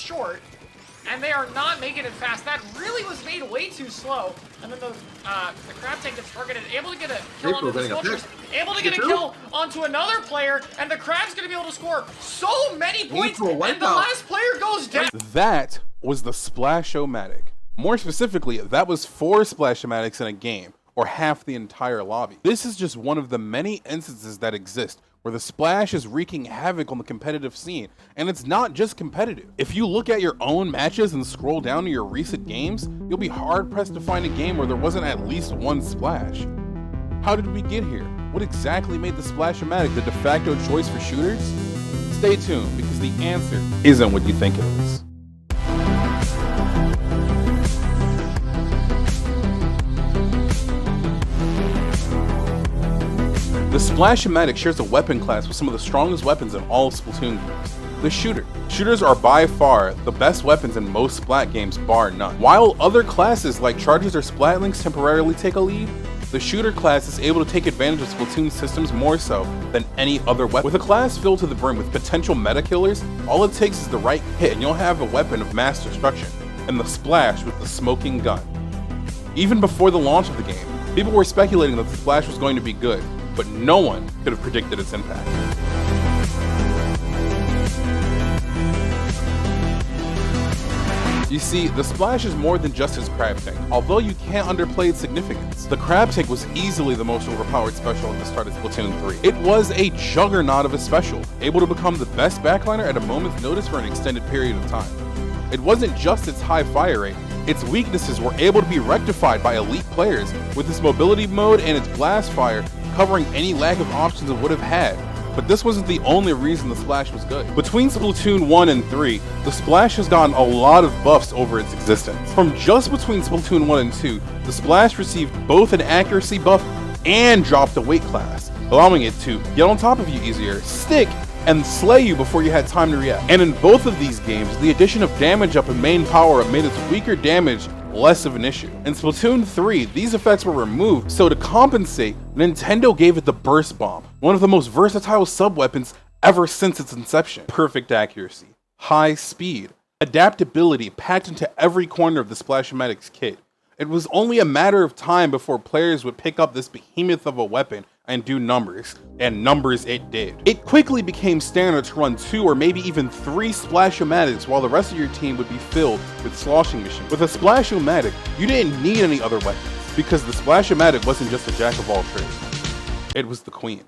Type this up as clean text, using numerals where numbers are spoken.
short, and they are not making it fast. That really was made way too slow. And then the crab tank gets targeted, able to get a kill onto the sculptures, able to get a kill onto another player, and the crab's gonna be able to score so many points, and the last player goes down. That was the Splash-o-matic. More specifically, that was 4 Splash-o-matics in a game, or half the entire lobby. This is just one of the many instances that exist where the Splash is wreaking havoc on the competitive scene, and it's not just competitive. If you look at your own matches and scroll down to your recent games, you'll be hard-pressed to find a game where there wasn't at least one Splash. How did we get here? What exactly made the Splash-o-matic the de facto choice for shooters? Stay tuned, because the answer isn't what you think it is. The Splash-o-matic shares a weapon class with some of the strongest weapons in all of Splatoon games, the shooter. Shooters are by far the best weapons in most Splat games, bar none. While other classes like charges or Splatlinks temporarily take a lead, the shooter class is able to take advantage of Splatoon systems more so than any other weapon. With a class filled to the brim with potential meta killers, all it takes is the right hit and you'll have a weapon of mass destruction, and the Splash with the smoking gun. Even before the launch of the game, people were speculating that the Splash was going to be good, but no one could have predicted its impact. You see, the Splash is more than just his crab tank, although you can't underplay its significance. The crab tank was easily the most overpowered special at the start of Splatoon 3. It was a juggernaut of a special, able to become the best backliner at a moment's notice for an extended period of time. It wasn't just its high fire rate, its weaknesses were able to be rectified by elite players with its mobility mode and its blast fire covering any lack of options it would have had. But this wasn't the only reason the Splash was good. Between Splatoon 1 and 3, the Splash has gotten a lot of buffs over its existence. From just between Splatoon 1 and 2, the Splash received both an accuracy buff and dropped a weight class, allowing it to get on top of you easier, stick, and slay you before you had time to react. And in both of these games, the addition of damage up and main power up made its weaker damage less of an issue. In Splatoon 3, these effects were removed, so to compensate, Nintendo gave it the Burst Bomb, one of the most versatile sub-weapons ever since its inception. Perfect accuracy, high speed, adaptability packed into every corner of the Splash-o-matic's kit. It was only a matter of time before players would pick up this behemoth of a weapon and do numbers, and numbers it did. It quickly became standard to run 2 or maybe even 3 Splash-o-matics while the rest of your team would be filled with sloshing machines. With a Splash-o-matic, you didn't need any other weapons, because the Splash-o-matic wasn't just a jack of all trades. It was the queen.